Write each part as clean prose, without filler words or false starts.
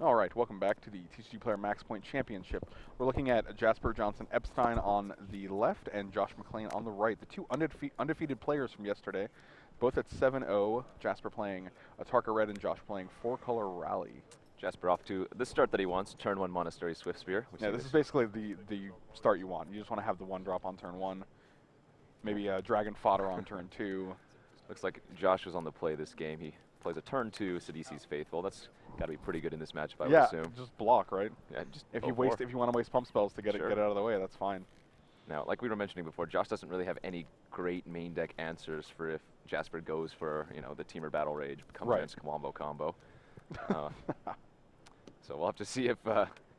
All right, welcome back to the TCG Player Max Point Championship. We're looking at Jasper Johnson Epstein on the left and Josh McLean on the right, the two undefeated players from yesterday, both at 7-0. Jasper playing Atarka Red and Josh playing 4-color Rally. Jasper off to the start that he wants, turn 1 Monastery Swift Spear. Yeah, this is basically the start you want. You just want to have the one drop on turn 1, maybe a Dragon Fodder on turn 2. Looks like Josh was on the play this game. He plays a turn 2 Sidisi's Faithful. That's got to be pretty good in this matchup, I would assume. Just block, right? Yeah, just if you want to waste pump spells to get it out of the way, that's fine. Now, like we were mentioning before, Josh doesn't really have any great main deck answers for if Jasper goes for, the Teamer Battle Rage, comes against Wombo combo. So we'll have to see if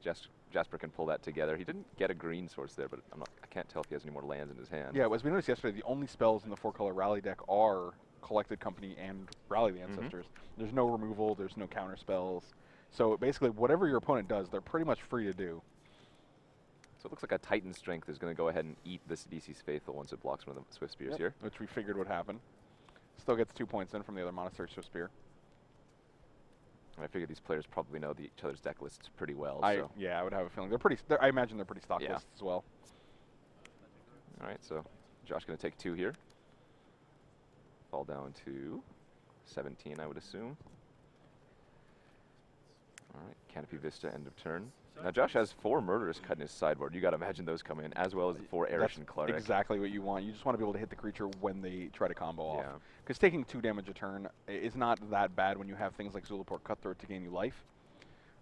Jasper can pull that together. He didn't get a green source there, but I can't tell if he has any more lands in his hand. Yeah, as we noticed yesterday, the only spells in the 4-color Rally deck are Collected Company and Rally the Ancestors. There's no removal, there's no counter spells. So basically, whatever your opponent does, they're pretty much free to do. So it looks like a Titan Strength is going to go ahead and eat this DC's Faithful once it blocks one of the Swift Spears here. Which we figured would happen. Still gets 2 points in from the other Monastery Swift Spear. And I figure these players probably know each other's deck lists pretty well. Yeah, I would have a feeling. I imagine they're pretty stock lists as well. All right, so Josh going to take 2 here. Fall down to 17, I would assume. All right, Canopy Vista, end of turn. Now Josh has 4 Murderous cut in his sideboard. You got to imagine those come in, as well as the 4 Erish and Cleric. Exactly what you want. You just want to be able to hit the creature when they try to combo off. Because taking 2 damage a turn is not that bad when you have things like Zulaport Cutthroat to gain you life.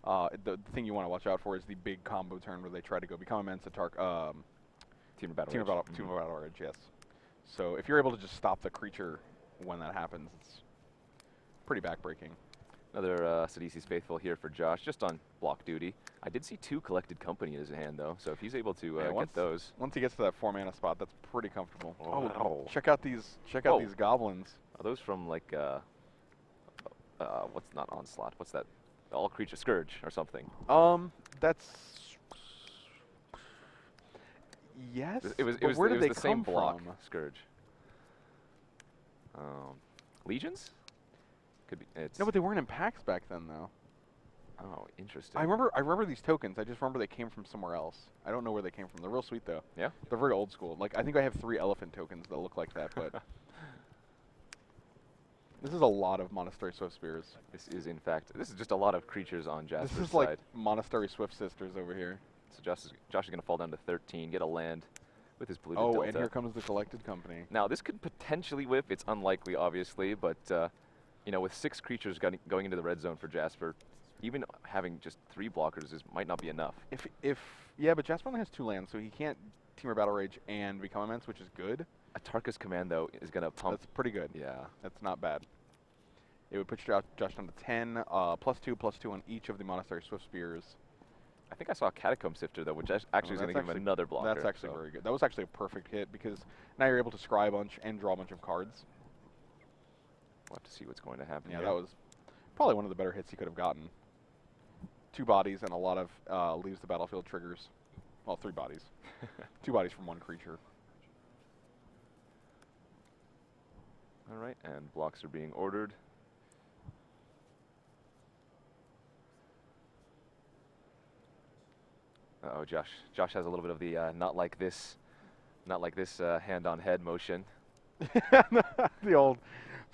The thing you want to watch out for is the big combo turn where they try to go Become Immense, Teamer Battle Rage, yes. So if you're able to just stop the creature when that happens, it's pretty backbreaking. Another Sidisi's Faithful here for Josh, just on block duty. I did see 2 Collected Company in his hand, though, so if he's able to get those. Once he gets to that 4-mana spot, that's pretty comfortable. Oh, wow. Check out these goblins. Are those from, like, what's not Onslaught? What's that? All Creature Scourge or something? That's... Yes, it was where did they the come same block, from? Scourge. Legions? Could be. No, but they weren't in packs back then, though. Oh, interesting. I remember these tokens. I just remember they came from somewhere else. I don't know where they came from. They're real sweet, though. Yeah? They're very old school. Like, I think I have 3 elephant tokens that look like that, but... This is a lot of Monastery Swift Spears. This is, in fact, this is just a lot of creatures on Jasper's side. This is like Monastery Swift Sisters over here. So Josh is going to fall down to 13, get a land with his polluted Delta. And here comes the Collected Company. Now, this could potentially whip. It's unlikely, obviously, but, with 6 creatures going into the red zone for Jasper, even having just 3 blockers might not be enough. Yeah, but Jasper only has 2 lands, so he can't Teamer Battle Rage and Become Immense, which is good. Atarka's Command, though, is going to pump. That's pretty good. Yeah. That's not bad. It would put Josh down to 10, +2/+2 on each of the Monastery Swift Spears. I think I saw a Catacomb Sifter, though, which actually is going to give him another blocker. That's actually very good. That was actually a perfect hit, because now you're able to scry a bunch and draw a bunch of cards. We'll have to see what's going to happen. Yeah, that was probably one of the better hits he could have gotten. 2 bodies and a lot of leaves the battlefield triggers. Well, 3 bodies. 2 bodies from 1 creature. All right, and blocks are being ordered. Uh-oh, Josh has a little bit of the not like this hand-on-head motion. the old,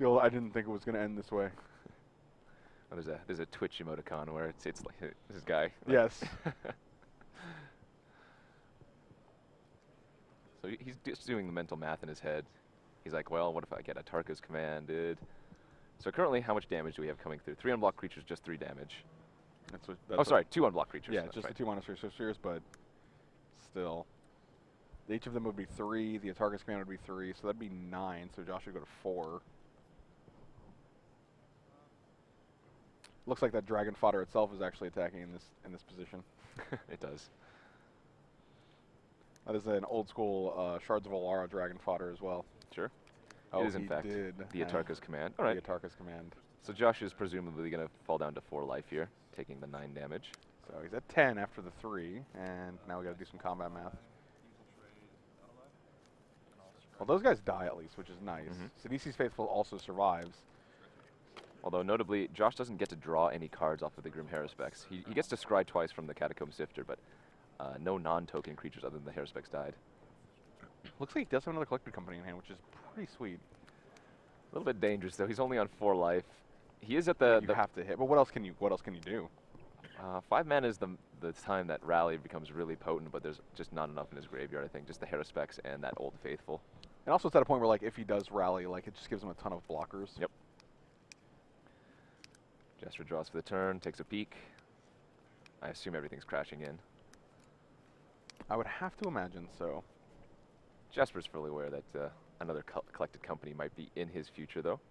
I didn't think it was going to end this way. Oh, there's a Twitch emoticon where it's like this guy. Yes. So he's just doing the mental math in his head. He's like, well, what if I get Atarka's Commanded? So currently, how much damage do we have coming through? 3 unblocked creatures, just 3 damage. That's sorry, 2 unblocked creatures. Yeah, just the 2 Monastery Swift Spears, but still. Each of them would be 3. The Atarka's Command would be 3, so that'd be 9. So Josh would go to 4. Looks like that Dragon Fodder itself is actually attacking in this position. It does. That is an old school Shards of Alara Dragon Fodder as well. Sure. Oh, it is in fact the Atarka's Command. All right. The Atarka's Command. So Josh is presumably going to fall down to 4 life here, taking the 9 damage. So he's at 10 after the 3, and now we got to do some combat math. Well, those guys die at least, which is nice. Sidisi's Faithful also survives. Although notably, Josh doesn't get to draw any cards off of the Grim Haruspex. He gets to scry twice from the Catacomb Sifter, but no non-token creatures other than the Haruspex died. Looks like he does have another collected company in hand, which is pretty sweet. A little bit dangerous though. He's only on 4 life. He is at the. You have to hit, but what else can you do? 5 mana is the time that Rally becomes really potent, but there's just not enough in his graveyard. I think just the Haruspex and that Old Faithful. And also it's at a point where like if he does rally, like it just gives him a ton of blockers. Yep. Jasper draws for the turn, takes a peek. I assume everything's crashing in. I would have to imagine so. Jasper's fully aware that another collected company might be in his future, though.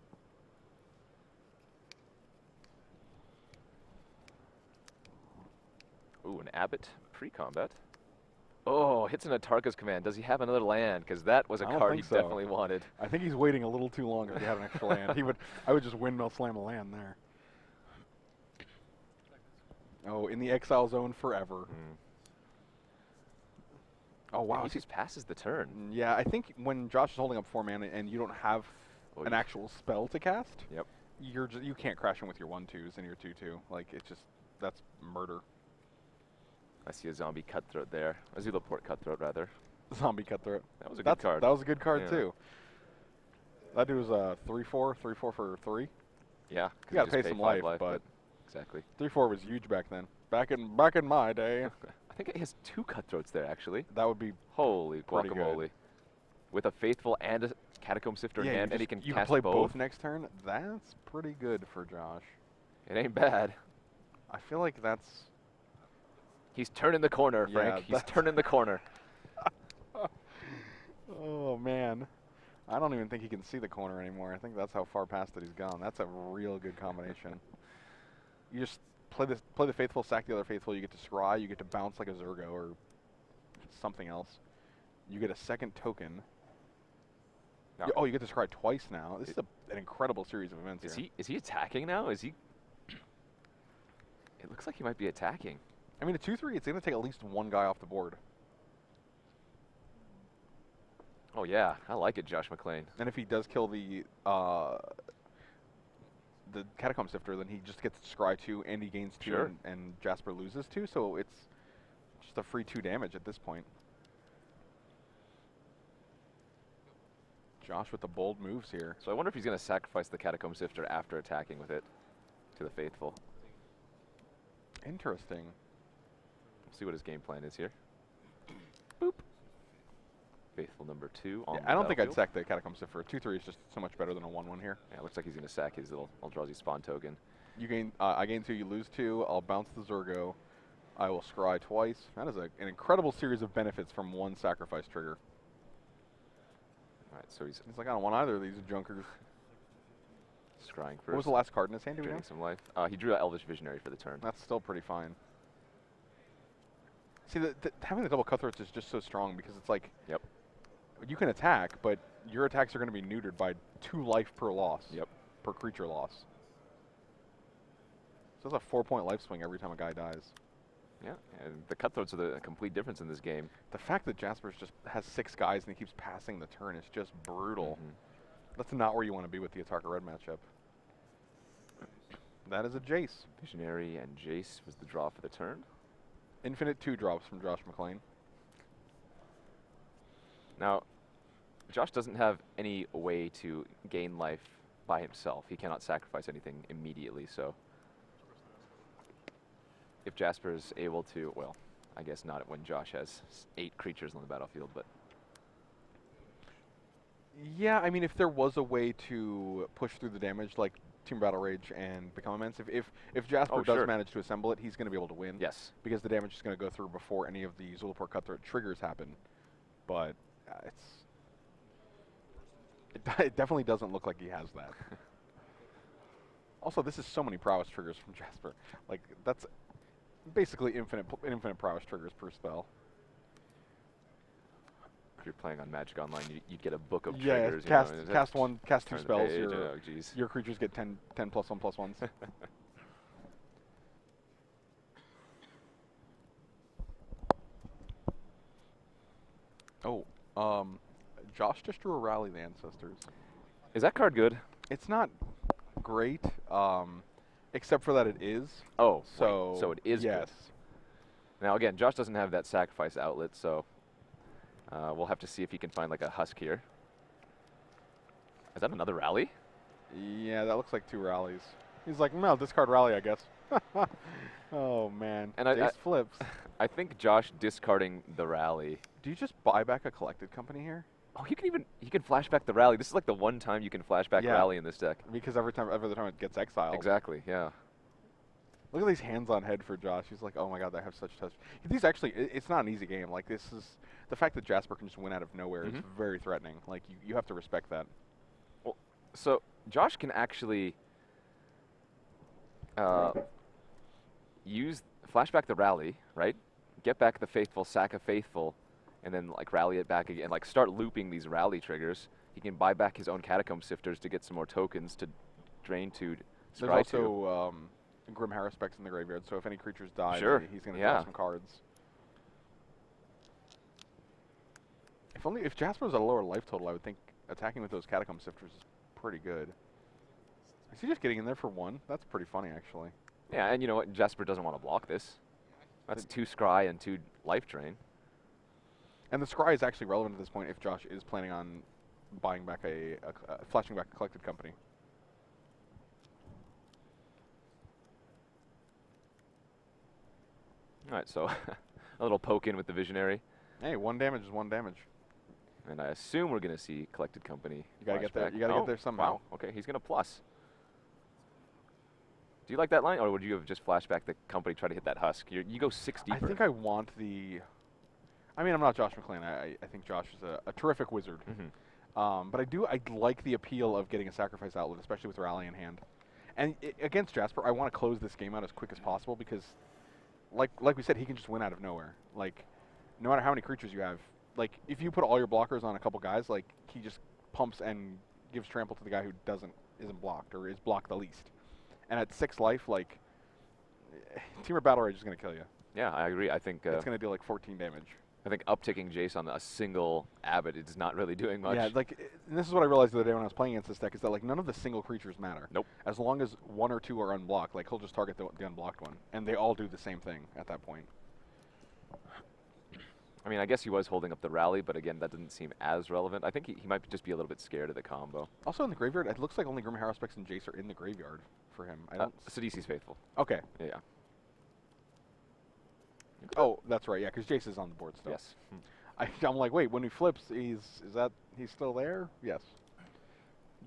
Ooh, an Abbot pre-combat. Oh, hits an Atarka's Command. Does he have another land? Because that was a card he definitely wanted. I think he's waiting a little too long if he had an extra land. I would just windmill slam a land there. Oh, in the exile zone forever. Mm. Oh, wow. He just passes the turn. Yeah, I think when Josh is holding up 4 mana and you don't have an actual spell to cast, yep, you can't crash him with your 1/2s and your 2/2. Like, it's just, that's murder. I see a zombie cutthroat there. A Zulaport cutthroat, rather. Zombie cutthroat. That was a good card. That was a good card, too. That dude was a 3/4 for 3. Yeah. You got to pay some life, but exactly. 3/4 was huge back then. Back in my day. I think he has 2 cutthroats there, actually. That would be holy guacamole. With a Faithful and a Catacomb Sifter in hand, and he can you cast play both next turn. That's pretty good for Josh. It ain't bad. I feel like that's... He's turning the corner, Frank. He's turning the corner. Oh, man. I don't even think he can see the corner anymore. I think that's how far past it he's gone. That's a real good combination. You just play the Faithful, sack the other Faithful. You get to scry. You get to bounce like a Zurgo or something else. You get a second token. No. Oh, you get to scry twice now. This is an incredible series of events here. Is he attacking now? Is he? It looks like he might be attacking. I mean, a 2/3, it's going to take at least one guy off the board. Oh, yeah. I like it, Josh McClain. And if he does kill the Catacomb Sifter, then he just gets to scry 2 and he gains 2 Sure. and Jasper loses 2. So it's just a free 2 damage at this point. Josh with the bold moves here. So I wonder if he's going to sacrifice the Catacomb Sifter after attacking with it to the Faithful. Interesting. We'll see what his game plan is here. Boop. Faithful number 2 on the I don't think I'd battlefield. sack the Catacomb Sifter. A 2/3 is just so much better than a 1/1 here. Yeah, it looks like he's going to sack his little Eldrazi spawn token. You gain, I gain 2, you lose 2. I'll bounce the Zurgo. I will scry twice. That is an incredible series of benefits from one sacrifice trigger. All right, so he's like, I don't want either of these junkers. scrying first. What was the last card in his hand? Do we know? Draining some life. He drew an Elvish Visionary for the turn. That's still pretty fine. See, having the double cutthroats is just so strong because it's like, yep, you can attack, but your attacks are going to be neutered by 2 life per loss. Yep. Per creature loss. So that's a 4-point life swing every time a guy dies. Yeah, and the cutthroats are the complete difference in this game. The fact that Jasper's just has 6 guys and he keeps passing the turn is just brutal. That's not where you want to be with the Atarka Red matchup. That is a Jace. Visionary and Jace was the draw for the turn. Infinite 2-drops from Josh McClain. Now, Josh doesn't have any way to gain life by himself. He cannot sacrifice anything immediately, so if Jasper is able to, well, I guess not when Josh has 8 creatures on the battlefield, but Yeah, I mean, if there was a way to push through the damage, like Team Battle Rage and become immense, if Jasper does manage to assemble it, he's going to be able to win. Yes. Because the damage is going to go through before any of the Zulaport Cutthroat triggers happen. But it definitely doesn't look like he has that. Also, this is so many prowess triggers from Jasper. Like, that's basically infinite prowess triggers per spell. If you're playing on Magic Online, you'd get a book of yeah, triggers. cast 2 spells. Your, your creatures get 10 +1/+1s. Oh, Josh just drew a Rally the Ancestors. Is that card good? It's not great, except for that it is. Oh, So, so it is yes. good. Now again, Josh doesn't have that sacrifice outlet, so we'll have to see if he can find like a husk here. Is that another rally? Yeah, that looks like 2 rallies. He's like, no, discard rally, I guess. Oh, man. And Jace flips. I think Josh discarding the rally. Do you just buy back a collected company here? Oh, he can flashback the rally. This is like the one time you can flashback rally in this deck. Because every time it gets exiled. Exactly, yeah. Look at these hands on head for Josh. He's like, oh my god, they have such touch. These actually, it's not an easy game. Like, this is, the fact that Jasper can just win out of nowhere is very threatening. Like, you have to respect that. Well, so Josh can actually flashback the rally, right? Get back the faithful, sack a faithful, and then like rally it back again. Like start looping these rally triggers. He can buy back his own catacomb sifters to get some more tokens to drain to. There's also Grim Haruspex in the graveyard, so if any creatures die, he's going to draw some cards. If Jasper was at a lower life total, I would think attacking with those catacomb sifters is pretty good. Is he just getting in there for 1? That's pretty funny, actually. Yeah, and you know what? Jasper doesn't want to block this. That's 2 scry and 2 life drain. And the scry is actually relevant at this point if Josh is planning on buying back flashing back a collected company. All right, so a little poke in with the Visionary. Hey, 1 damage is 1 damage. And I assume we're going to see collected company. You gotta get there. You gotta get there somehow. Wow. Okay, he's going to plus. Do you like that line, or would you have just flashed back the company, try to hit that husk? You go 6 deeper. I think I want the. I mean, I'm not Josh McClain. I think Josh is a terrific wizard. But I like the appeal of getting a sacrifice outlet, especially with rally in hand. And against Jasper, I want to close this game out as quick as possible because, like we said, he can just win out of nowhere. Like, no matter how many creatures you have, like if you put all your blockers on a couple guys, like he just pumps and gives trample to the guy who isn't blocked or is blocked the least. And at 6 life, like Teamer Battle Rage is going to kill you. Yeah, I agree. I think it's going to do like 14 damage. I think upticking Jace on a single Abbot is not really doing much. Yeah, like, and this is what I realized the other day when I was playing against this deck, is that like none of the single creatures matter. Nope. As long as 1 or 2 are unblocked, like he'll just target the unblocked one, and they all do the same thing at that point. I mean, I guess he was holding up the rally, but again, that doesn't seem as relevant. I think he might just be a little bit scared of the combo. Also in the graveyard, it looks like only Grim Haruspex and Jace are in the graveyard for him. I don't. Sidisi's faithful. Okay. Yeah. Oh, that's right. Yeah, because Jace is on the board still. Yes. I'm like, wait, when he flips, he's still there? Yes.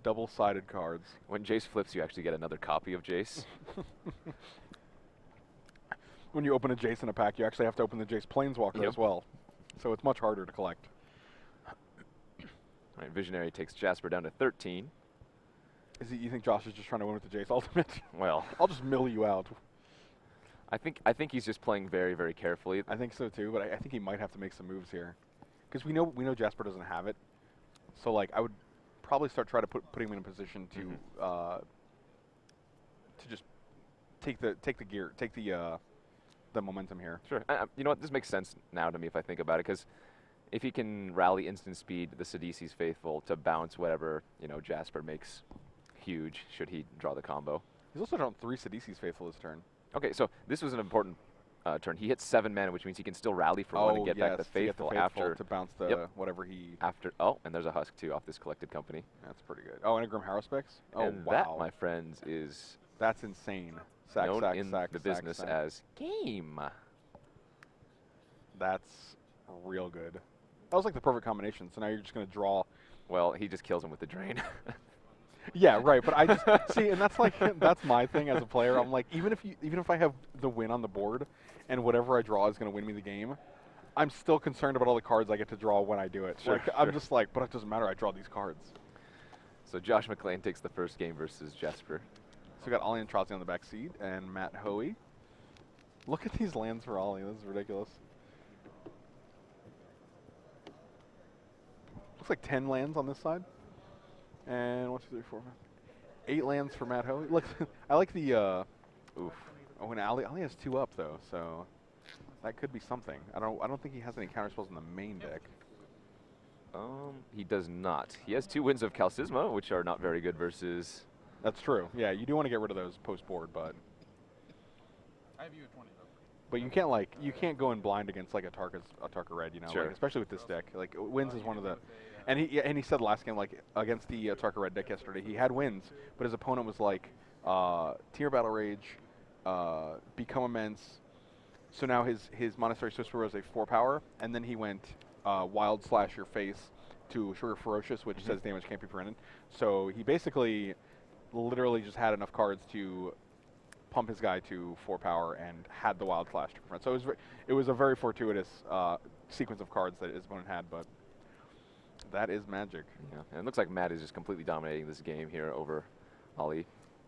Double-sided cards. When Jace flips, you actually get another copy of Jace. When you open a Jace in a pack, you actually have to open the Jace Planeswalker as well. So it's much harder to collect. All right, Visionary takes Jasper down to 13. You think Josh is just trying to win with the Jace Ultimate? Well, I'll just mill you out. I think he's just playing very, very carefully. I think so too, but I think he might have to make some moves here, because we know Jasper doesn't have it. So like I would probably try to put him in a position to just take the momentum here. Sure. You know what? This makes sense now to me if I think about it, because if he can rally instant speed the Sidisi's faithful to bounce whatever Jasper makes huge, should he draw the combo. He's also drawn 3 Sidisi's faithful this turn. Okay, so this was an important turn. He hits 7 mana, which means he can still rally for 1 and get back the faithful after to bounce the whatever he after. Oh, and there's a husk too off this collected company. That's pretty good. Oh, and a Grim Haruspex. Oh, and wow. That, my friends, is that's insane. Known in the business as game. That's real good. That was like the perfect combination. So now you're just going to draw. Well, he just kills him with the drain. Yeah, right. But I just see, and that's my thing as a player. I'm like, even if I have the win on the board, and whatever I draw is going to win me the game, I'm still concerned about all the cards I get to draw when I do it. Sure, I'm just like, but it doesn't matter. I draw these cards. So Josh McClain takes the first game versus Jasper. So we got Ollie and Trotzy on the back seat, and Matt Hoey. Look at these lands for Ollie. This is ridiculous. Looks like 10 lands on this side. And 1, 2, 3, 4, 5. 8 lands for Matt Hoey. Look, I like the oof. Oh, and Ollie has 2 up though, so that could be something. I don't think he has any counter spells in the main deck. He does not. He has 2 wins of Calcisma, which are not very good versus That's true. Yeah, you do want to get rid of those post board, but I have you at 20 though. but you can't go in blind against like a Tarka red, you know, Sure. like, especially with this deck. Like wins is one of the, and he said last game like against the Tarka red deck yesterday he had wins, but his opponent was like Tier Battle Rage, Become Immense. So now his Monastery Whisperer was a 4-power, and then he went Wild Slash Your Face to Sugar Ferocious, which says damage can't be prevented. So he basically literally just had enough cards to pump his guy to 4-power and had the Wild Slash to prevent. So it was a very fortuitous sequence of cards that his opponent had, but that is magic. Yeah, and it looks like Matt is just completely dominating this game here over Ollie.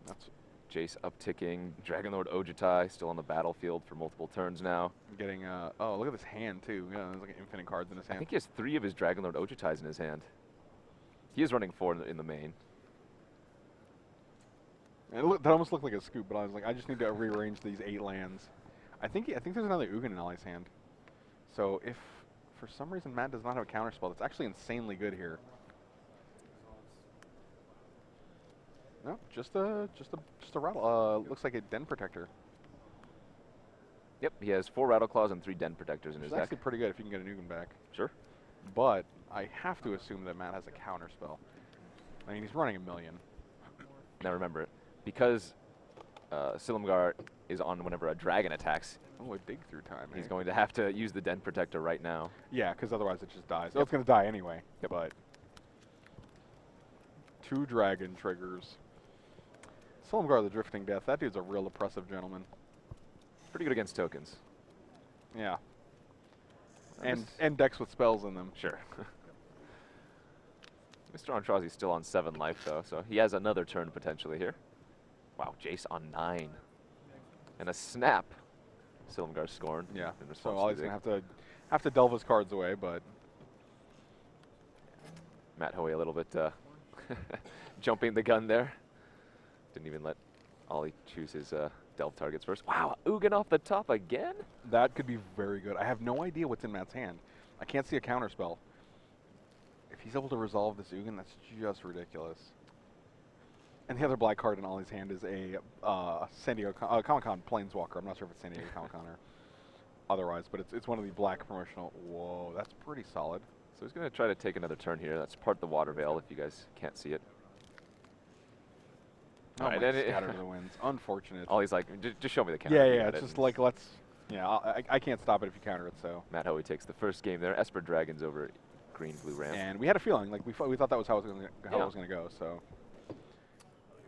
That's Jace upticking. Dragonlord Ojutai still on the battlefield for multiple turns now. getting oh, look at this hand too. Yeah, there's like infinite cards in his I hand. think he has 3 of his Dragonlord Ojutais in his hand. He is running 4 in the main. And that almost looked like a scoop, but I was like, I just need to rearrange these 8 lands. I think there's another Ugin in Ollie's hand. So if for some reason Matt does not have a counterspell, that's actually insanely good here. No, just a rattle. Looks like a Den Protector. Yep, he has 4 Rattle Claws and 3 Den Protectors in Which his is deck. actually pretty good if you can get an Ugin back. Sure. But I have to assume that Matt has a counterspell. I mean, he's running a million. Now remember, because Silumgar is on whenever a dragon attacks, Oh, a dig through time. he's eh? going to have to use the Den Protector right now. Yeah, because otherwise it just dies. Oh, it's going to die anyway. Yep. But 2 dragon triggers. Silumgar the Drifting Death. That dude's a real oppressive gentleman. Pretty good against tokens. Yeah. This- And decks with spells in them. Sure. Mr. Antrazi's still on 7 life, though, so he has another turn potentially here. Wow, Jace on 9. And a snap. Silumgar Scorn. Yeah. in So response Ollie's the going to have to delve his cards away, but Matt Hoey a little bit jumping the gun there. Didn't even let Ollie choose his delve targets first. Wow, Ugin off the top again? that could be very good. I have no idea what's in Matt's hand. I can't see a counterspell. If he's able to resolve this Ugin, that's just ridiculous. And the other black card in Ollie's hand is a San Diego Comic-Con Planeswalker. I'm not sure if it's San Diego Comic-Con or otherwise, but it's one of the black promotional. Whoa, that's pretty solid. So he's going to try to take another turn here. That's part of the Water Veil, if you guys can't see it. Oh, All right, my, and it- scatter to the winds. Unfortunate. Ollie's like, just show me the counter. Yeah, You yeah. got It's it." just like let's. Yeah, I can't stop it if you counter it. So. Matt Hoey takes the first game there. Esper Dragons over green-blue ramp. And we had a feeling, like we thought that was how it was going to go. So.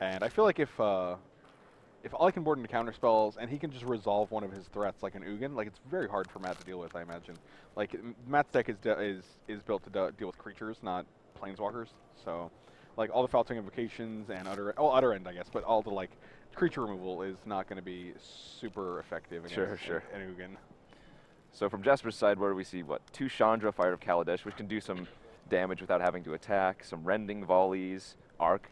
And I feel like if Ollie can board into counter spells and he can just resolve one of his threats like an Ugin, like it's very hard for Matt to deal with. I imagine. Like Matt's deck is built to deal with creatures, not planeswalkers. So, like all the Faltering Invocations and Utter End, I guess, but all the like creature removal is not going to be super effective against Sure. an Ugin. So from Jasper's side, where we see, 2 Chandra, Fire of Kaladesh, which can do some damage without having to attack, some Rending Volleys, Arc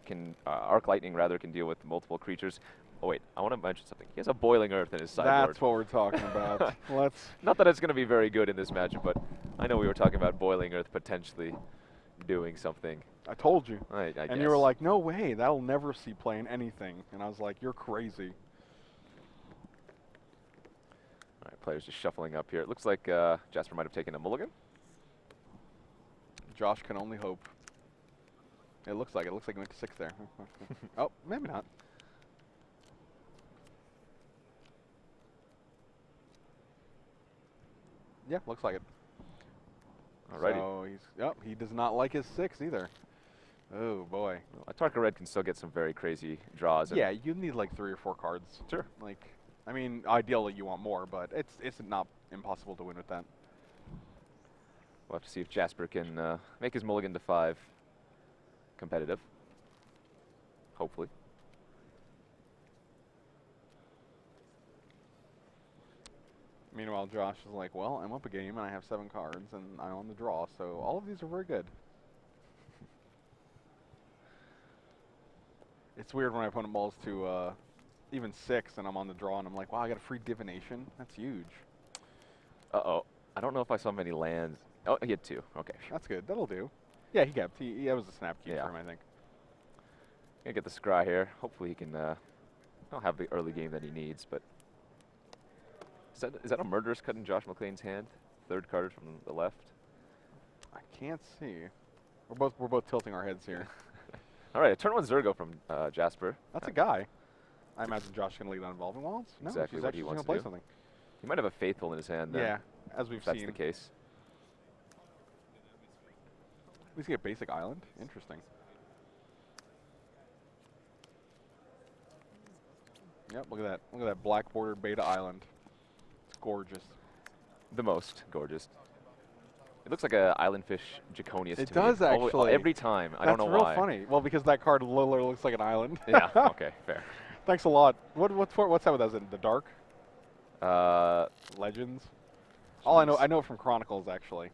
Lightning rather can deal with multiple creatures. Oh wait, I want to mention something. He has a Boiling Earth in his sideboard. That's what we're talking about. Let's. Not that it's going to be very good in this matchup, but I know we were talking about Boiling Earth potentially doing something. I told you. I And you were like, no way, that'll never see play in anything. And I was like, you're crazy. All right, players just shuffling up here. It looks like Jasper might have taken a mulligan. Josh can only hope. It looks like he went to 6 there. Oh, maybe not. Yeah, looks like it. Alrighty. So he does not like his 6 either. Oh boy. Well, Tarka Red can still get some very crazy draws. and Yeah, you need like 3 or 4 cards. Sure. Like, I mean, ideally you want more, but it's not impossible to win with that. We'll have to see if Jasper can make his mulligan to 5 competitive. Hopefully. Meanwhile, Josh is like, well, I'm up a game and I have 7 cards and I'm on the draw, so all of these are very good. It's weird when my opponent balls to even 6 and I'm on the draw and I'm like, wow, I got a free divination. That's huge. Uh-oh. I don't know if I saw many lands. Oh, he had 2. Okay. That's good. That'll do. Yeah, he kept. That was a snap key Yeah. for him, I think. Gonna get the scry here. Hopefully he can not have the early game that he needs, but is that a murderous cut in Josh McLean's hand? Third card from the left. I can't see. We're both tilting our heads here. All right, a turn 1 Zergo from Jasper. That's a guy. I imagine Josh is going to lead on Evolving Wilds. No, Exactly she's what actually he going wants to to play do. something. He might have a Faithful in his hand then. Yeah, as we've if that's seen. the case. We see a basic island. Interesting. Yep, look at that. Look at that black bordered beta island. It's gorgeous. The most gorgeous. It looks like a Island Fish Jaconius It to me. does actually. Every time. I don't know That's why. real funny. Well, because that card literally looks like an island. Yeah, okay, fair. Thanks a lot. What's that with us in the dark? Legends. All I know it from Chronicles actually.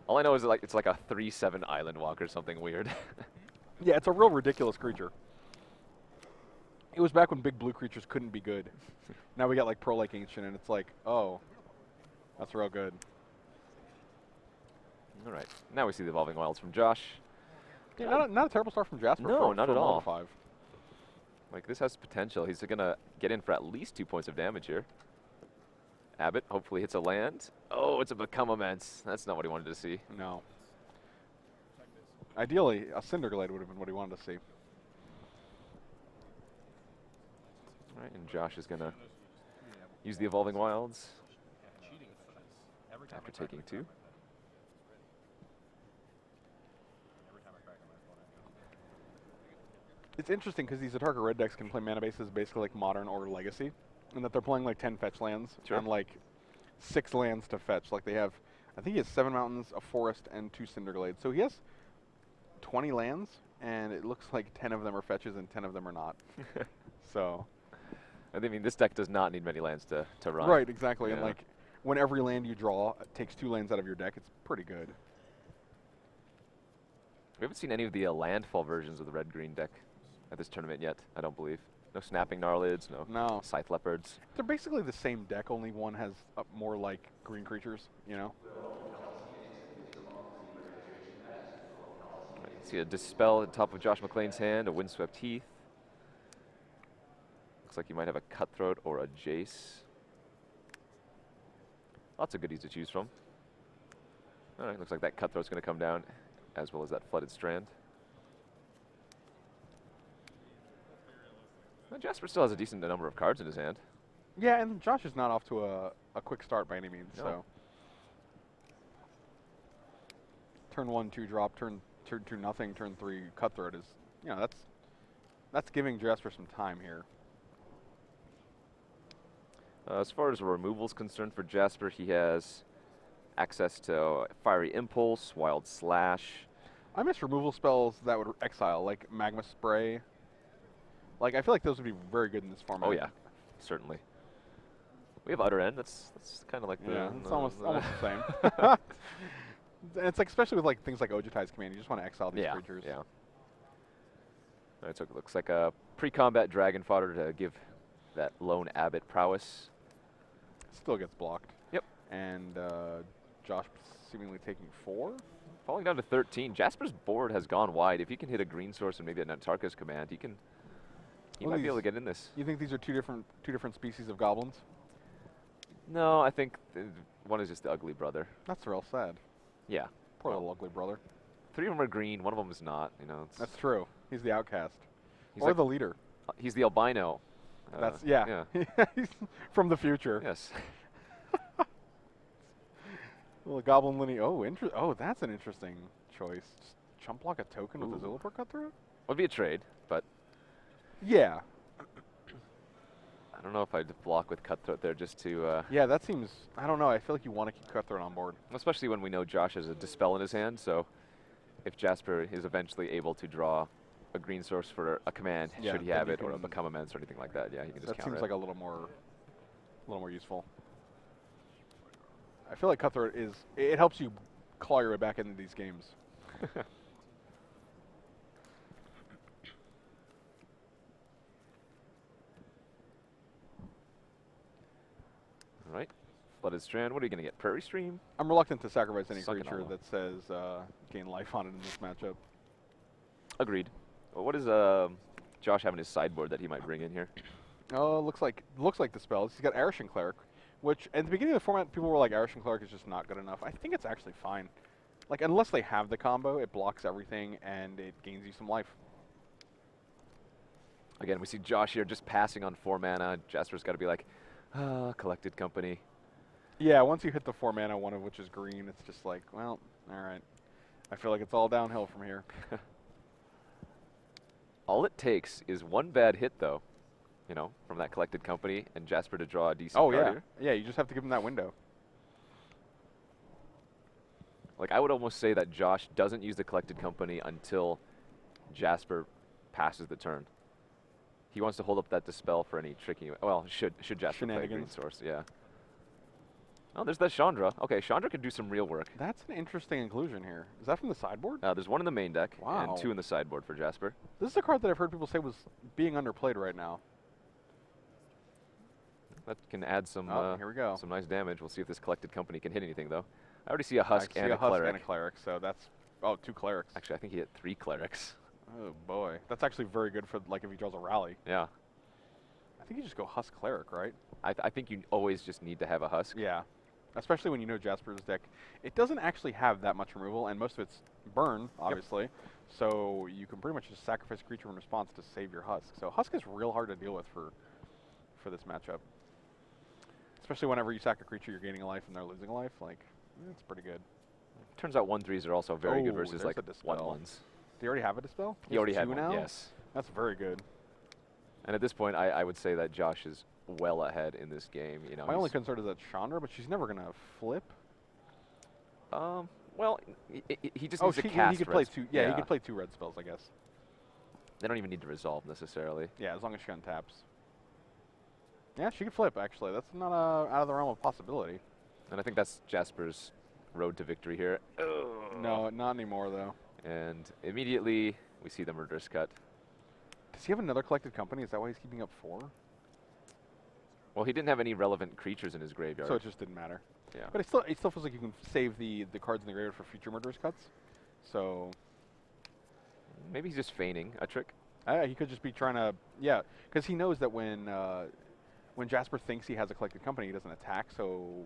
All I know is like it's like a 3/7 Island Walk or something weird. Yeah, it's a real ridiculous creature. It was back when big blue creatures couldn't be good. Now we got like Pro Lake Ancient, and it's like, oh, that's real good. All right, now we see the Evolving Wilds from Josh. Yeah, not a terrible start from Jasper. No, for, not for at all. 5. Like this has potential. He's gonna get in for at least 2 points of damage here. Abbott hopefully hits a land. Oh, it's a Become Immense. That's not what he wanted to see. No. Ideally, a Cinderglade would have been what he wanted to see. All right, and Josh is gonna use the Evolving Wilds after taking 2. It's interesting because these Atarka red decks can play mana bases basically like Modern or Legacy, and that they're playing like 10 fetch lands Sure. and like 6 lands to fetch. Like they have, I think he has 7 mountains, a forest, and 2 Cinderglades. So he has 20 lands, and it looks like 10 of them are fetches and 10 of them are not. So. I mean, this deck does not need many lands to run. Right, exactly. And Yeah. like when every land you draw takes 2 lands out of your deck, it's pretty good. We haven't seen any of the landfall versions of the red-green deck at this tournament yet, I don't believe. No Snapping Gnarlids, no Scythe Leopards. They're basically the same deck, only one has more like green creatures, you know? Right, see a Dispel at the top of Josh McLean's hand, a Windswept Heath. Looks like you might have a Cutthroat or a Jace. Lots of goodies to choose from. All right, looks like that Cutthroat's going to come down, as well as that Flooded Strand. Well, Jasper still has a decent number of cards in his hand. Yeah, and Josh is not off to a quick start by any means, No. so. Turn 1, 2 drop, turn 2 nothing, turn 3 Cutthroat is, you know, that's giving Jasper some time here. As far as removal is concerned for Jasper, he has access to Fiery Impulse, Wild Slash. I miss removal spells that would exile, like Magma Spray. Like, I feel like those would be very good in this format. Oh yeah, certainly. We have Utter End. That's kind of like the. Yeah, it's almost the same. And it's like, especially with like things like Ojutai's Command, you just want to exile these creatures. Yeah. All right, so it looks like a pre-combat dragon fodder to give that lone Abbott prowess. Still gets blocked. Yep. And Josh seemingly taking 4. Falling down to 13. Jasper's board has gone wide. If he can hit a green source and maybe a Nantarka's Command, he might be able to get in this. You think these are two different species of goblins? No, I think one is just the ugly brother. That's real sad. Yeah. Poor little ugly brother. 3 of them are green. One of them is not. You know. That's true. He's the outcast. He's or like the leader. He's the albino. That's yeah. He's from the future. Yes. Little goblin lineage. Oh, that's an interesting choice. Just chump block a token with a Ooh. Zulapur Cutthroat? Would be a trade, but Yeah. I don't know if I'd block with Cutthroat there just to. Yeah, that seems. I don't know. I feel like you want to keep Cutthroat on board. Especially when we know Josh has a Dispel in his hand, so if Jasper is eventually able to draw a green source for a command, Yeah, should he then have you it, or a can- Become Immense or anything like that, yeah, he can just That counter seems it. like a little more useful. I feel like Cutthroat is. It helps you claw your way back into these games. All right. Flooded Strand. What are you going to get? Prairie Stream? I'm reluctant to sacrifice any Sunken creature Hollow. that says gain life on it in this matchup. Agreed. Well, what does Josh have in his sideboard that he might bring in here? Oh, looks like the spells. He's got Arishan Cleric, which at the beginning of the format, people were like, Arishan Cleric is just not good enough. I think it's actually fine. Like, unless they have the combo, it blocks everything and it gains you some life. Again, we see Josh here just passing on 4 mana. Jasper's got to be like, Collected Company. Yeah, once you hit the 4 mana, one of which is green, it's just like, well, all right. I feel like it's all downhill from here. All it takes is one bad hit, though, you know, from that Collected Company, and Jasper to draw a decent Oh, card yeah. here. Yeah, you just have to give him that window. Like, I would almost say that Josh doesn't use the Collected Company until Jasper passes the turn. He wants to hold up that Dispel for any tricky, well, should Jasper play a green source, yeah. Oh, there's that Chandra. Okay, Chandra can do some real work. That's an interesting inclusion here. Is that from the sideboard? There's one in the main deck Wow. and 2 in the sideboard for Jasper. This is a card that I've heard people say was being underplayed right now. That can add some Here we go. some nice damage. We'll see if this Collected Company can hit anything, though. I already see a Husk I see and a Cleric. and a Cleric, so that's, 2 Clerics. Actually, I think he hit 3 Clerics. Oh, boy. That's actually very good for, like, if he draws a rally. Yeah. I think you just go Husk Cleric, right? I think you always just need to have a Husk. Yeah. Especially when you know Jasper's deck. It doesn't actually have that much removal, and most of it's burn, obviously. Yep. So you can pretty much just sacrifice a creature in response to save your Husk. So Husk is real hard to deal with for this matchup. Especially whenever you sack a creature, you're gaining a life and they're losing a life. Like, it's pretty good. Turns out 1/3s are also very good versus, like, a Dispel. 1/1s. Do you already have a Dispel? He already had 2 one, now? yes. That's very good. And at this point, I would say that Josh is well ahead in this game. You know, My only concern is that Chandra, but she's never going to flip. Well, he just needs to cast. He could play 2. Yeah, he could play 2 red spells, I guess. They don't even need to resolve necessarily. Yeah, as long as she untaps. Yeah, she could flip, actually. That's not out of the realm of possibility. And I think that's Jasper's road to victory here. No, not anymore, though. And immediately, we see the Murderous Cut. Does he have another Collected Company? Is that why he's keeping up 4? Well, he didn't have any relevant creatures in his graveyard. So it just didn't matter. Yeah. But it still feels like you can save the cards in the graveyard for future Murderous Cuts. So maybe he's just feigning a trick. he could just be trying to, yeah, because he knows that when Jasper thinks he has a Collected Company, he doesn't attack. So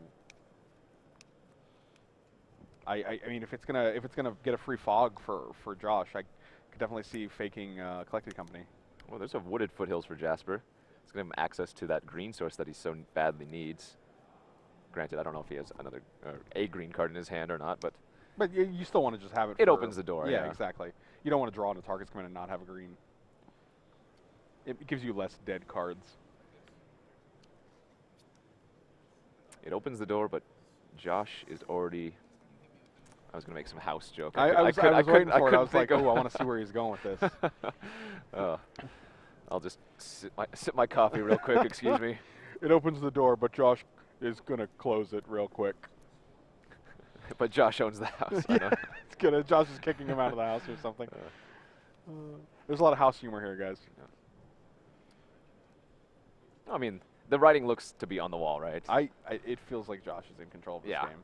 I mean, if it's gonna get a free fog for Josh, I could definitely see faking Collected Company. Well, there's a Wooded Foothills for Jasper. It's going to give him access to that green source that he so badly needs. Granted, I don't know if he has a green card in his hand or not, but you still want to just have it. It opens the door. Yeah, exactly. You don't want to draw into target's command and not have a green. It gives you less dead cards. It opens the door, but Josh is already. I was going to make some house joke. I was waiting for it. I was like, oh, I want to see where he's going with this. I'll just sip my coffee real quick. Excuse me. It opens the door, but Josh is going to close it real quick. But Josh owns the house. Yeah, it's gonna. Josh is kicking him out of the house or something. There's a lot of house humor here, guys. I mean, the writing looks to be on the wall, right? It feels like Josh is in control of this game.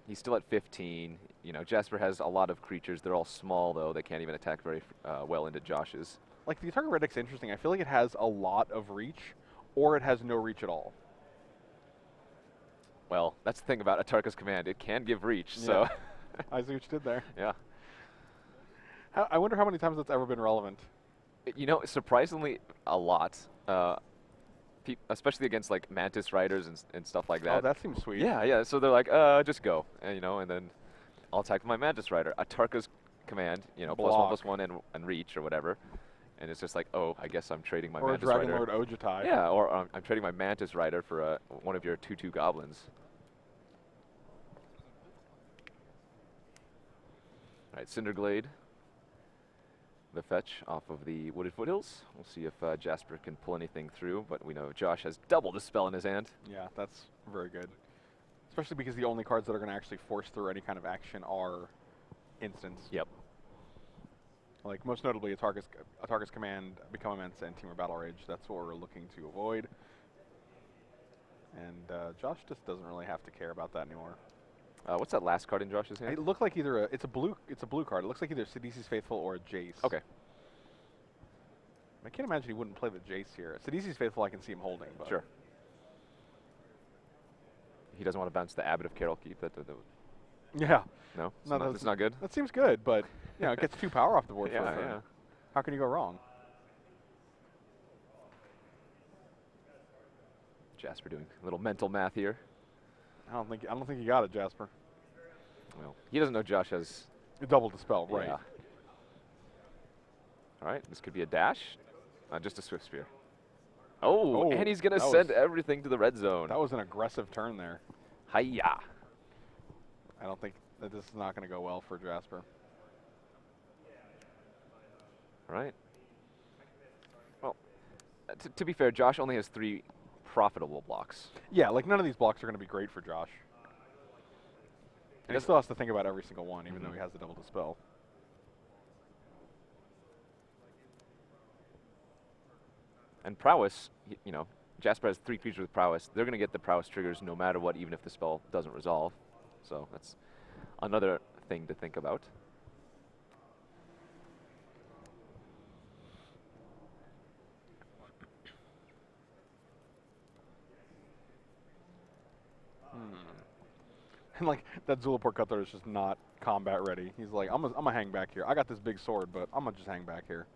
He's still at 15. You know, Jasper has a lot of creatures. They're all small, though. They can't even attack very well into Josh's. Like, the target red deck's interesting. I feel like it has a lot of reach, or it has no reach at all. Well, that's the thing about Atarka's Command. It can give reach, Yeah. so. I see what you did there. Yeah. I wonder how many times that's ever been relevant. You know, surprisingly, a lot. Especially against, like, Mantis Riders and stuff like that. Oh, that seems sweet. Yeah. So they're like, just go. And, you know, and then I'll attack with my Mantis Rider. Atarka's Command, you know, +1/+1 and reach or whatever. And it's just like, oh, I guess I'm trading my Mantis Rider. Or Dragon Lord Ojutai. Yeah, or I'm trading my Mantis Rider for one of your 2/2 goblins. All right, Cinderglade. The fetch off of the Wooded Foothills. We'll see if Jasper can pull anything through, but we know Josh has double the spell in his hand. Yeah, that's very good. Especially because the only cards that are going to actually force through any kind of action are instants. Yep. Like, most notably, Atarka's Command, Become Immense, and Temur Battle Rage. That's what we're looking to avoid. And Josh just doesn't really have to care about that anymore. What's that last card in Josh's hand? It looked like it's a blue card. It looks like either Sidisi's Faithful or a Jace. Okay. I can't imagine he wouldn't play the Jace here. Sidisi's Faithful, I can see him holding. But Sure. He doesn't want to bounce the Abbot of Carol Keep. yeah. No, No, it's not good. That seems good, but it gets 2 power off the board. Yeah, for yeah. How can you go wrong? Jasper doing a little mental math here. I don't think you got it, Jasper. Well, he doesn't know Josh has. Double dispel, right? Yeah. All right, this could be a dash. Just a Swift Spear. Oh, and he's going to send everything to the red zone. That was an aggressive turn there. Hiya. I don't think that this is not going to go well for Jasper. All right. Well, to be fair, Josh only has 3 profitable blocks. Yeah, like none of these blocks are going to be great for Josh. And he still has to think about every single one, even though he has the double dispel. And prowess, Jasper has 3 creatures with prowess. They're going to get the prowess triggers no matter what, even if the spell doesn't resolve. So that's another thing to think about. And like that Zulaport Cutler is just not combat ready. He's like, I'm gonna hang back here. I got this big sword, but I'm gonna just hang back here.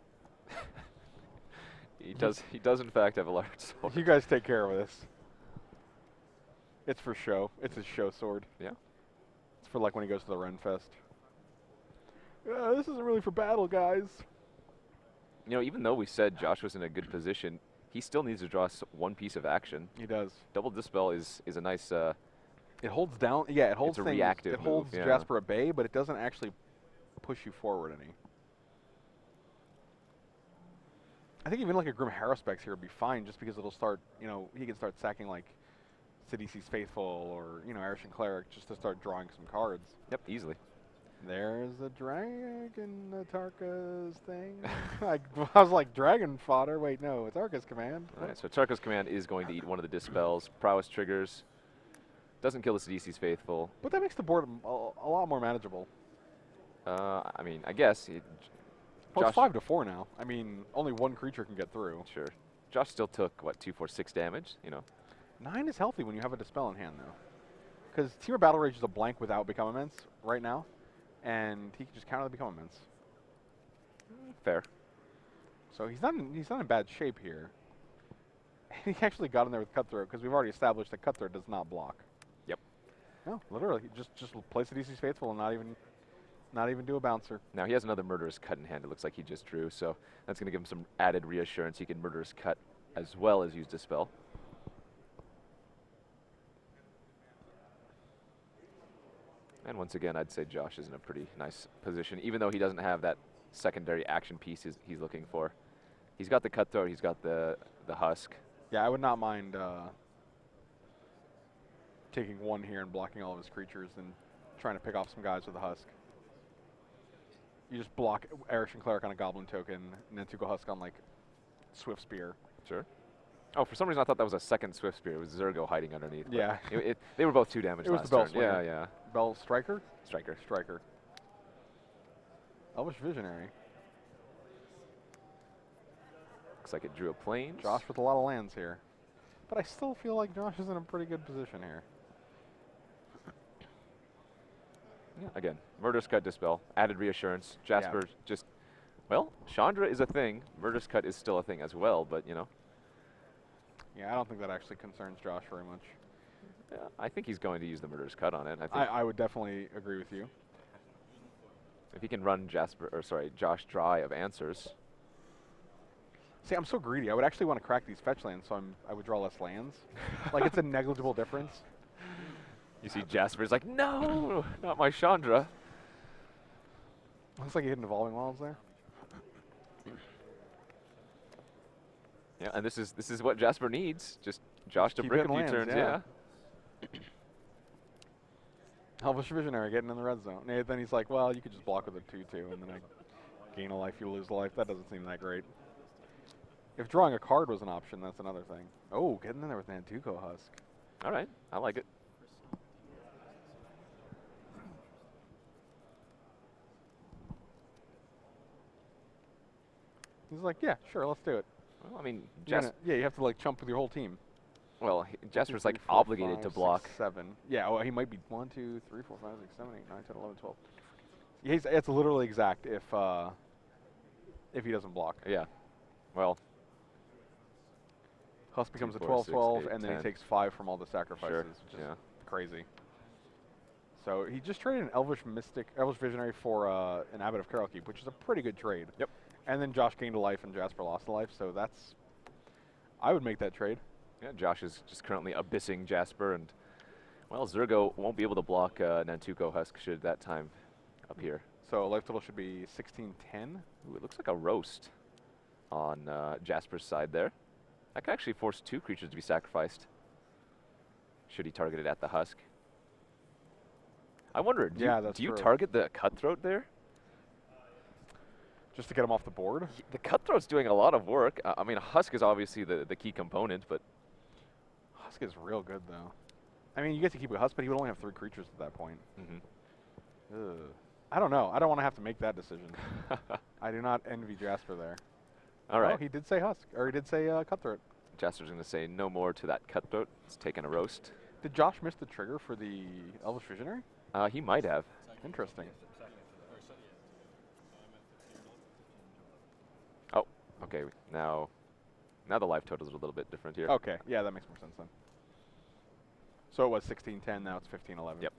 He does in fact have a large sword. You guys take care of this. It's for show. It's his show sword. Yeah. It's for like when he goes to the Renfest. This isn't really for battle, guys. Even though we said Josh was in a good position, he still needs to draw 1 piece of action. He does. Double Dispel is a nice. It holds down. Yeah, it holds it's a things. reactive It holds move, yeah. Jasper at bay, but it doesn't actually push you forward any. I think even like a Grim Haruspex here would be fine, just because it'll start. He can start sacking like Sidisi's Faithful or Arishan Cleric just to start drawing some cards. Yep, easily. There's a dragon, Tarka's thing. I was like, dragon fodder. Wait, no, it's Tarka's command. All right, so Tarka's command is going to eat one of the dispels. Prowess triggers. Doesn't kill the Sidisi's Faithful. But that makes the board a lot more manageable. I mean, I guess. Well, it's 5-4 now. I mean, only 1 creature can get through. Sure. Josh still took, what, 2, 4, 6 damage, 9 is healthy when you have a Dispel in hand, though. Because Temur Battle Rage is a blank without Become Immense right now. And he can just counter the Become Immense. Fair. So he's not in bad shape here. He actually got in there with Cutthroat, because we've already established that Cutthroat does not block. Yep. No, literally. Just play Sidisi's Faithful and not even do a bouncer. Now he has another Murderous Cut in hand. It looks like he just drew, so that's going to give him some added reassurance. He can Murderous Cut as well as use Dispel. And once again, I'd say Josh is in a pretty nice position, even though he doesn't have that secondary action piece he's looking for. He's got the Cutthroat, he's got the Husk. Yeah, I would not mind taking 1 here and blocking all of his creatures and trying to pick off some guys with a Husk. You just block Arishan Cleric on a Goblin token, and then Tugo Husk on like Swift Spear. Sure. Oh, for some reason I thought that was a second Swift Spear. It was Zergo hiding underneath. Yeah. They were both 2 damage It was last the Bell turn. Swinger. Yeah. Bell Striker? Striker. Striker. Elvish Visionary. Looks like it drew a Plains. Josh with a lot of lands here. But I still feel like Josh is in a pretty good position here. Yeah, again, Murderous Cut, Dispel, added reassurance. Jasper just, well, Chandra is a thing. Murderous Cut is still a thing as well, but, Yeah, I don't think that actually concerns Josh very much. Yeah, I think he's going to use the Murderous Cut on it. I would definitely agree with you. If he can run Josh dry of answers. See, I'm so greedy. I would actually want to crack these fetch lands, so I would draw less lands. Like, it's a negligible difference. You see Jasper's like, no, not my Chandra. Looks like he hit an Evolving Wilds there. Yeah, and this is what Jasper needs. Just Josh to keep brick a hitting few lands, turns, yeah. Elvish Visionary getting in the red zone. And then he's like, well, you could just block with a 2/2, and then I gain a life, you lose a life. That doesn't seem that great. If drawing a card was an option, that's another thing. Oh, getting in there with Nantuko Husk. All right, I like it. He's like, yeah, sure, let's do it. Well, I mean, Yeah, you have to like chump with your whole team. well, Jasper's 2, like 3, 4, obligated 5, to 6, block. 7. Yeah, well, he might be 1, 2, 3, 4, 5, 6, 7, 8, 9, 10, 11, 12. It's literally exact if he doesn't block. Yeah. Well, Husk becomes 2, a 4, 12, 6, 12, 8, and then 10. he takes 5 from all the sacrifices, Sure. which is Yeah. crazy. So he just traded an Elvish Visionary for an Abbot of Carolkeep, which is a pretty good trade. Yep. And then Josh gained a life and Jasper lost a life, so that's... I would make that trade. Yeah, Josh is just currently abyssing Jasper, and, well, Zergo won't be able to block Nantuko Husk should that time appear. So life total should be 1610. Ooh, it looks like a roast on Jasper's side there. That could actually force 2 creatures to be sacrificed should he target it at the Husk. I wonder, do you true. target the Cutthroat there? Just to get him off the board? The Cutthroat's doing a lot of work. I mean, Husk is obviously the key component, but... Husk is real good, though. I mean, you get to keep a Husk, but he would only have 3 creatures at that point. Ugh. I don't know. I don't want to have to make that decision. I do not envy Jasper there. All right. Oh, he did say Husk, or he did say Cutthroat. Jasper's going to say no more to that Cutthroat. It's taking a roast. Did Josh miss the trigger for the Elvish Visionary? He might have. Interesting. Oh, okay. Now the life total is a little bit different here. Okay, yeah, that makes more sense then. So it was 1610, now it's 1511. Yep.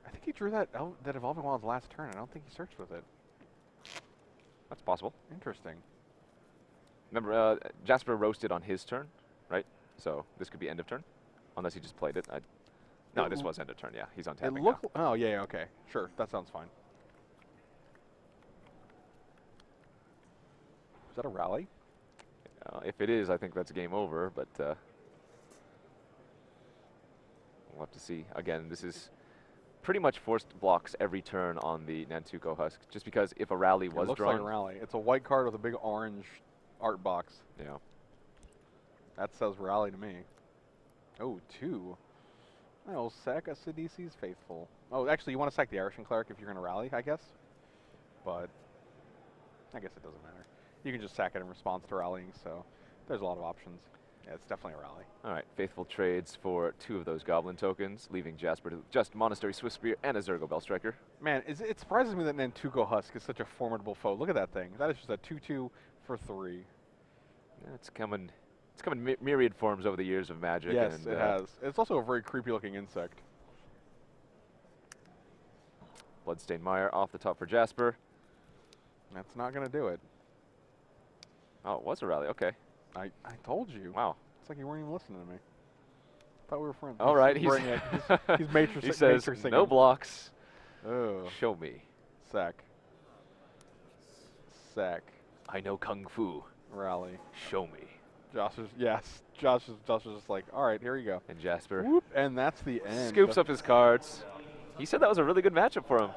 I think he drew that Evolving Wild's last turn. I don't think he searched with it. That's possible. Interesting. Remember, Jasper roasted on his turn, right? So this could be end of turn, unless he just played it. No, this was end of turn. Yeah, he's on tapping now. Oh yeah, okay, sure, that sounds fine. Is that a rally? If it is, I think that's game over. But we'll have to see. Again, this is pretty much forced blocks every turn on the Nantuko Husk, just because if a rally was looks drawn, like a rally. It's a white card with a big orange art box. Yeah. That says rally to me. Oh, 2. I'll sack a Sidisi's Faithful. Oh, actually, you want to sack the Arishan Cleric if you're going to rally, I guess. But I guess it doesn't matter. You can just sack it in response to rallying, so there's a lot of options. Yeah, it's definitely a rally. All right, Faithful trades for 2 of those Goblin tokens, leaving Jasper to just Monastery Swift Spear and a Zergo Bellstriker. Man, it surprises me that Nantuko Husk is such a formidable foe. Look at that thing. That is just a 2/2 for 3. Yeah, it's coming myriad forms over the years of Magic. Yes, and, it has. It's also a very creepy-looking insect. Bloodstained Mire off the top for Jasper. That's not going to do it. Oh, it was a rally. Okay. I told you. Wow. It's like you weren't even listening to me. Thought we were friends. All right, he's matrix. he says matrixing no him. blocks. Oh, Show me. sack. Sack. I know Kung Fu. Rally. Show me. Josh is just like, all right, here you go. And Jasper Whoop, and that's the end. scoops up his cards. He said that was a really good matchup for him.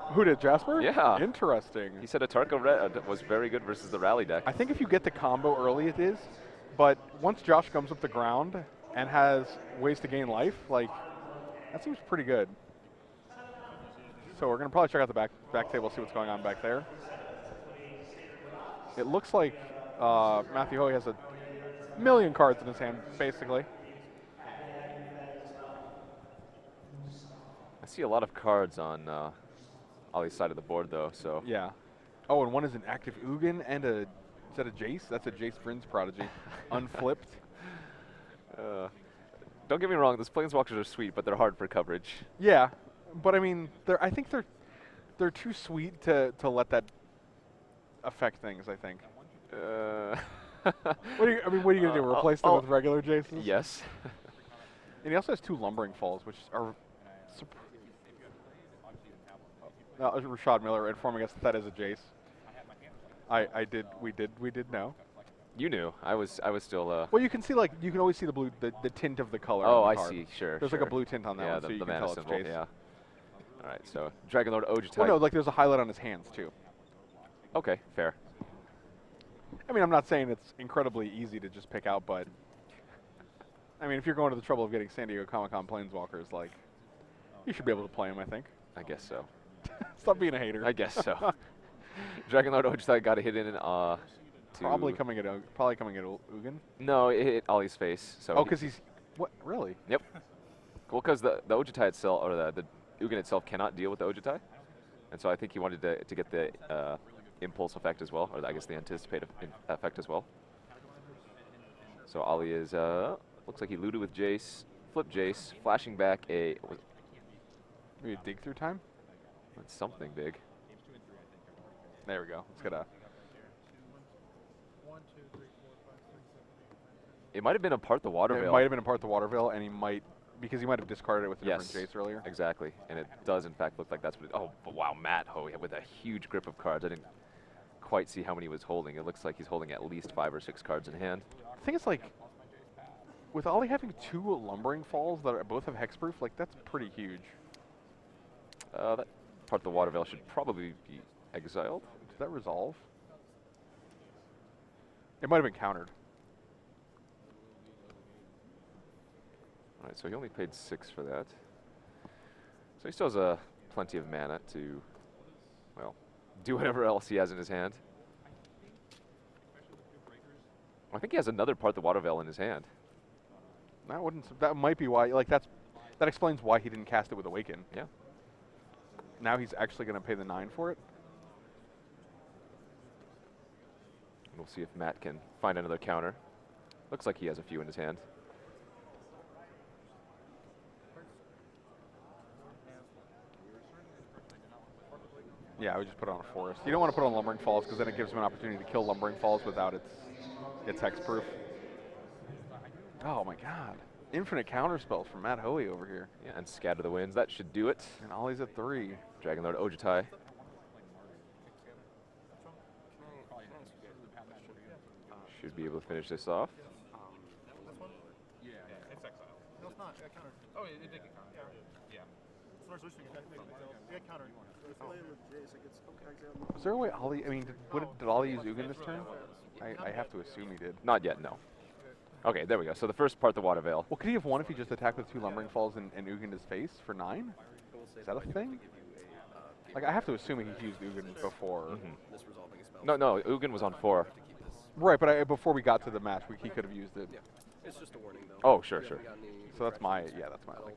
Who did, Jasper? Yeah. Interesting. He said Atarka Red was very good versus the rally deck. I think if you get the combo early, it is. But once Josh comes up the ground and has ways to gain life, like, that seems pretty good. So we're going to probably check out the back table, see what's going on back there. It looks like Matthew Hoey has a million cards in his hand, basically. I see a lot of cards on Ollie's side of the board, though. So Yeah. Oh, and one is an active Ugin and is that a Jace? That's a Jace Bryn's Prodigy. Unflipped. don't get me wrong, those Planeswalkers are sweet, but they're hard for coverage. Yeah, but I mean, I think they're too sweet to let that affect things, I think. What are you gonna do? Replace them with regular Jaces? Yes. And he also has 2 Lumbering Falls, which are. Rashad Miller informing us that is a Jace. We did know. You knew. I was still. Well, you can see you can always see the blue, the tint of the color. Oh, on the I card. see. Sure. There's like a blue tint on that yeah, one, so you the can mana tell it's symbol. Jace. Yeah. All right. So Dragonlord Ojutai. Well, no, like there's a highlight on his hands too. Okay, fair. I mean, I'm not saying it's incredibly easy to just pick out, but I mean, if you're going to the trouble of getting San Diego Comic-Con Planeswalkers, like, you should be able to play them, I think. I guess so. Stop being a hater. I guess so. Dragon Lord Ojutai got a hit in. Probably coming at Ugin. No, it hit Ollie's face. So Oh, because he's what? Really? Yep. Well, because the Ojutai itself, or the Ugin itself, cannot deal with the Ojutai, and so I think he wanted to get the impulse effect as well, or I guess the anticipative effect as well. So Ollie is looks like he looted with Jace, flipped Jace, flashing back a. Maybe a dig through time. That's something big. There we go. Let's get a. It might have been a part the water veil. It might have been a part the water veil, and he might have discarded it with a different Jace earlier. Exactly, and it does in fact look like that's what. Oh, but wow, Matt Ho with a huge grip of cards. I didn't quite see how many he was holding. It looks like he's holding at least 5 or 6 cards in hand. I think it's like, with Ollie having 2 Lumbering Falls that both have hexproof, like that's pretty huge. That part the water veil should probably be exiled. Does that resolve? It might have been countered. All right, so he only paid 6 for that. So he still has plenty of mana to, well, do whatever else he has in his hand. I think he has another part the water veil in his hand. That might be why. Like that explains why he didn't cast it with Awaken. Yeah. Now he's actually going to pay the 9 for it. We'll see if Matt can find another counter. Looks like he has a few in his hand. Yeah, I would just put it on a forest. You don't want to put on Lumbering Falls because then it gives him an opportunity to kill Lumbering Falls without its hexproof. Oh my god. Infinite counter spells from Matt Hoey over here. Yeah, and Scatter the Winds. That should do it. And Ollie's at 3. Dragon Lord Ojutai. Should be able to finish this off. Yeah, it's exile. No, it's not. It got countered. Oh, it did get countered. Yeah. Was there a way Ollie, I mean, did Ollie use Ugin this turn? I have to assume he did. Not yet, no. Okay, there we go. So the first part, the water veil. Well, could he have won if he just attacked with 2 Lumbering Falls and Ugin his face for 9? Is that a thing? Like, I have to assume he used Ugin before. No, Ugin was on 4. Right, but before we got to the match, he could have used it. It's just a warning, though. Oh, sure. So that's my, yeah, that's my like.